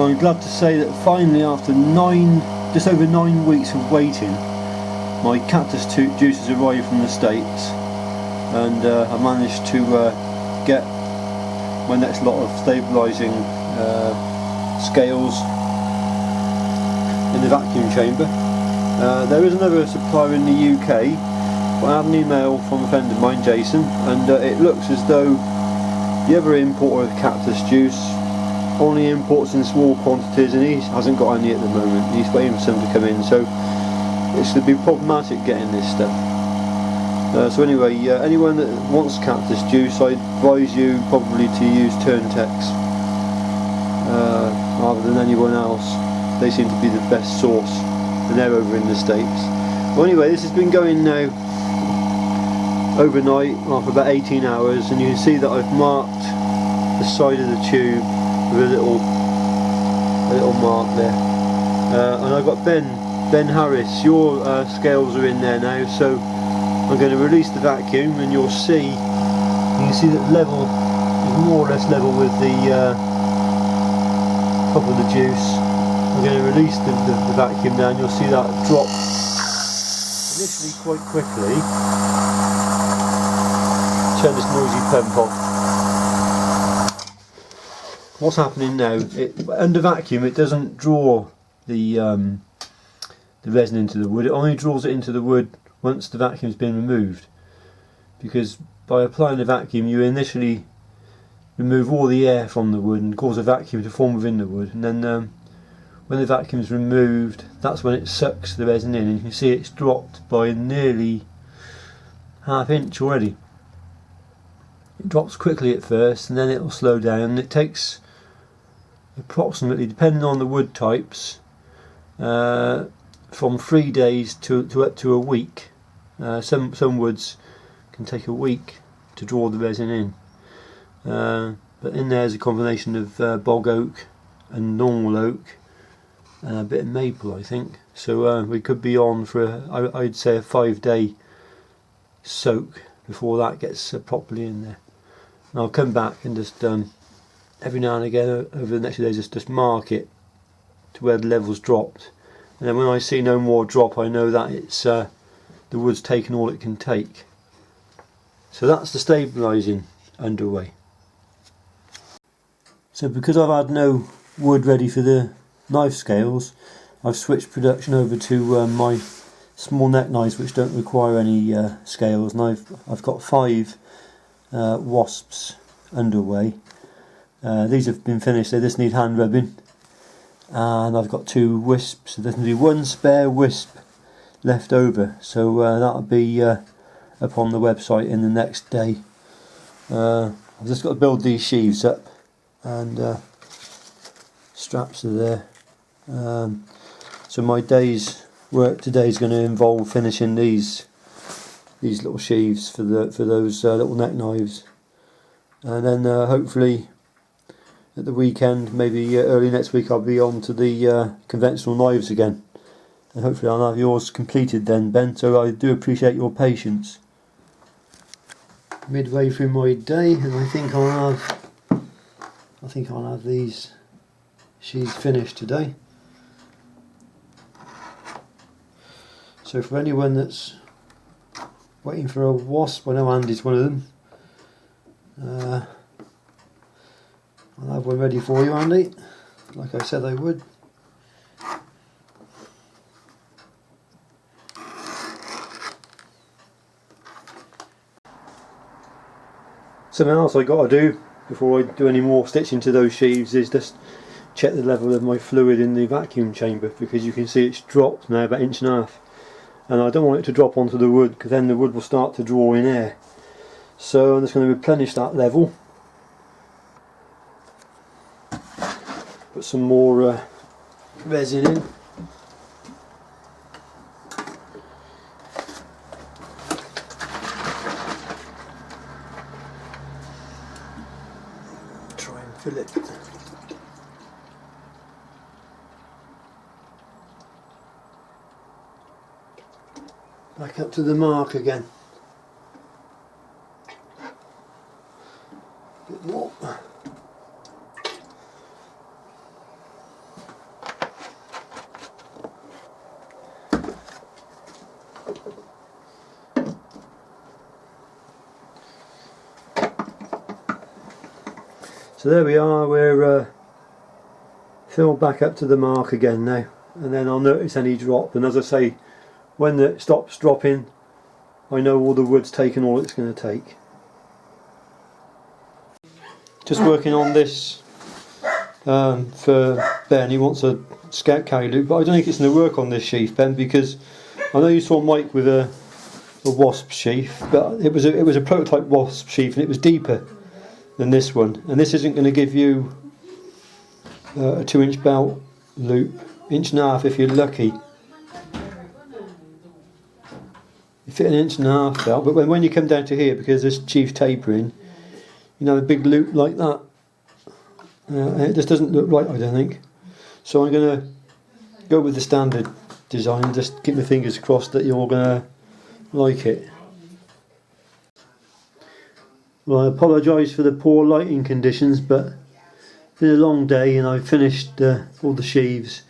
Well, I'm glad to say that finally, after just over 9 weeks of waiting, my cactus juice has arrived from the States, and I managed to get my next lot of stabilising scales in the vacuum chamber. There is another supplier in the UK, but I had an email from a friend of mine, Jason, and it looks as though the other importer of cactus juice only imports in small quantities, and he hasn't got any at the moment. He's waiting for some to come in, so it's going to be problematic getting this stuff. So anyway, anyone that wants cactus juice, I advise you probably to use Turntex rather than anyone else. They seem to be the best source, and they're over in the States. Well, anyway, this has been going now overnight for about 18 hours, and you can see that I've marked the side of the tube with a little mark there. And I've got Ben Harris, your scales are in there now, so I'm going to release the vacuum, and you can see that level is more or less level with the top of the juice. I'm going to release the vacuum now, and you'll see that drop initially quite quickly. Turn this noisy pump off. What's happening now? Under vacuum, it doesn't draw the resin into the wood. It only draws it into the wood once the vacuum's been removed, because by applying the vacuum you initially remove all the air from the wood and cause a vacuum to form within the wood, and then when the vacuum's removed, that's when it sucks the resin in, and you can see it's dropped by nearly ½ inch already. It drops quickly at first, and then it'll slow down, and it takes approximately, depending on the wood types, from 3 days to up to a week. Some woods can take a week to draw the resin in, but in there is a combination of bog oak and normal oak and a bit of maple, I think. So we could be on for I'd say a 5-day soak before that gets properly in there. And I'll come back and just every now and again over the next few days just mark it to where the level's dropped, and then when I see no more drop, I know that it's the wood's taken all it can take. So that's the stabilising underway. So because I've had no wood ready for the knife scales, I've switched production over to my small neck knives, which don't require any scales, and I've got 5 wasps underway. These have been finished, they just need hand rubbing, and I've got 2 wisps. So there's only 1 spare wisp left over, so that'll be up on the website in the next day. I've just got to build these sheaves up, and straps are there. So my day's work today is going to involve finishing these little sheaves for those little neck knives, and then hopefully at the weekend, maybe early next week, I'll be on to the conventional knives again, and hopefully I'll have yours completed then, Ben. So I do appreciate your patience. Midway through my day, and I think I'll have these sheaves finished today. So for anyone that's waiting for a wasp, I know Andy's one of them. I'll have one ready for you, Andy, like I said I would. Something else I got to do before I do any more stitching to those sheaves is just check the level of my fluid in the vacuum chamber, because you can see it's dropped now about 1.5 inches, and I don't want it to drop onto the wood, because then the wood will start to draw in air. So I'm just going to replenish that level, put some more resin in. Try and fill it. Back up to the mark again. A bit more. So there we are, we're filled back up to the mark again now, and then I'll notice any drop, and as I say, when it stops dropping I know all the wood's taken all it's going to take. Just working on this for Ben. He wants a scout carry loop, but I don't think it's going to work on this sheath, Ben, because I know you saw Mike with a wasp sheath, but it was a prototype wasp sheath and it was deeper than this one, and this isn't going to give you a 2-inch belt loop, 1.5 if you're lucky. You fit an 1.5 belt, but when you come down to here, because this sheath's tapering, you know, a big loop like that, it just doesn't look right, I don't think. So I'm going to go with the standard design and just keep my fingers crossed that you're going to like it. Well, I apologise for the poor lighting conditions, but it's been a long day and I've finished all the sheaves.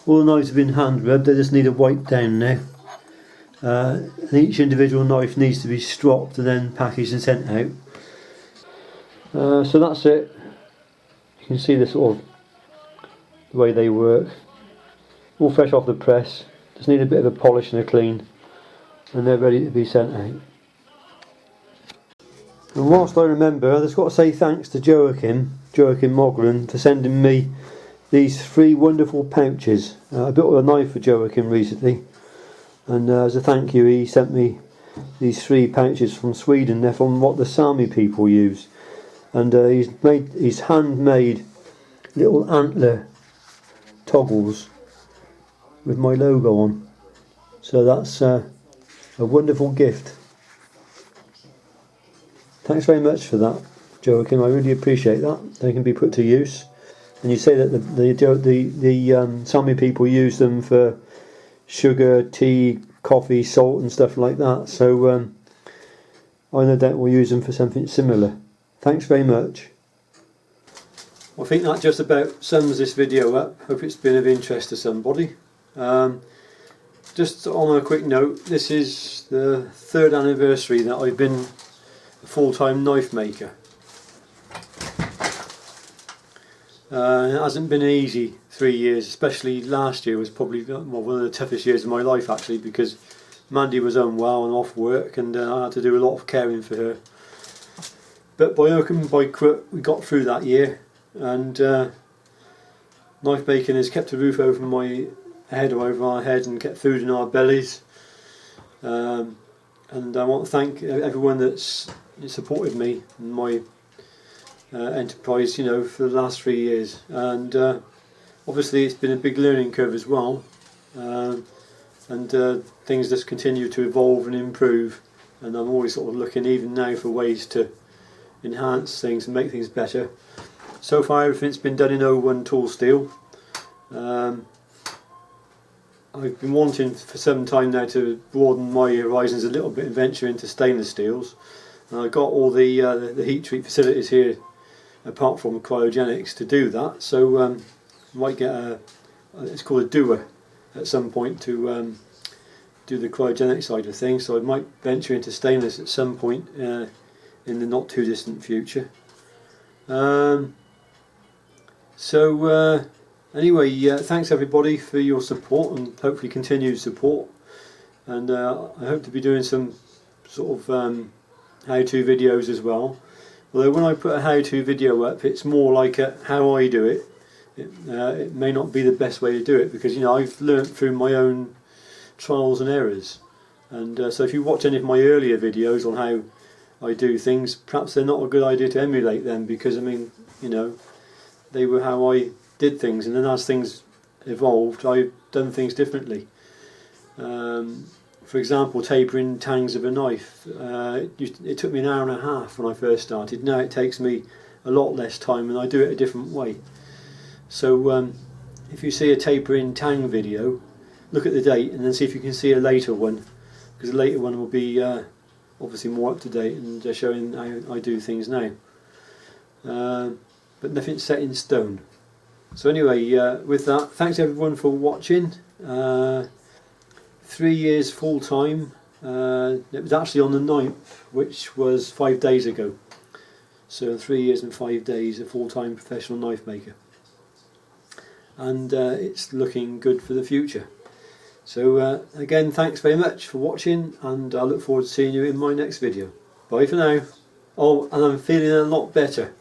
All the knives have been hand rubbed, they just need a wipe down now. And each individual knife needs to be stropped and then packaged and sent out. So that's it. You can see the sort of the way they work. All fresh off the press. Just need a bit of a polish and a clean, and they're ready to be sent out. And whilst I remember, I've just got to say thanks to Joachim Mogren for sending me these 3 wonderful pouches. I built a knife for Joachim recently, and as a thank you he sent me these 3 pouches from Sweden. They're from what the Sami people use, and he's handmade little antler toggles with my logo on. So that's a wonderful gift. Thanks very much for that, Joachim. I really appreciate that. They can be put to use. And you say that the Sami people use them for sugar, tea, coffee, salt and stuff like that. So I no doubt we'll use them for something similar. Thanks very much. I think that just about sums this video up. Hope it's been of interest to somebody. Just on a quick note, this is the 3rd anniversary that I've been a full-time knife maker. It hasn't been easy 3 years, especially last year was probably one of the toughest years of my life actually, because Mandy was unwell and off work, and I had to do a lot of caring for her. But by hook and by crook we got through that year, and knife making has kept a roof over my head or over our head and kept food in our bellies. And I want to thank everyone that's supported me in my enterprise, you know, for the last 3 years. And obviously it's been a big learning curve as well, and things just continue to evolve and improve, and I'm always sort of looking even now for ways to enhance things and make things better. So far everything's been done in 01 tool steel. I've been wanting for some time now to broaden my horizons a little bit and venture into stainless steels, and I've got all the heat treat facilities here apart from cryogenics to do that. So I might get it's called a doer at some point to do the cryogenic side of things, so I might venture into stainless at some point in the not too distant future. Anyway, thanks everybody for your support and hopefully continued support, and I hope to be doing some sort of how-to videos as well. Although when I put a how-to video up, it's more like how I do it. It may not be the best way to do it, because you know I've learnt through my own trials and errors, and so if you watch any of my earlier videos on how I do things, perhaps they're not a good idea to emulate them, because I mean, you know, they were how I did things, and then as things evolved I've done things differently. For example, tapering tangs of a knife, it took me an hour and a half when I first started. Now it takes me a lot less time and I do it a different way. So if you see a tapering tang video, look at the date and then see if you can see a later one, because the later one will be obviously more up to date and showing how I do things now. But nothing's set in stone. So anyway, with that, thanks everyone for watching. 3 years full time. It was actually on the 9th, which was 5 days ago. So 3 years and 5 days, a full-time professional knife maker. And it's looking good for the future. So again, thanks very much for watching, and I look forward to seeing you in my next video. Bye for now. Oh, and I'm feeling a lot better.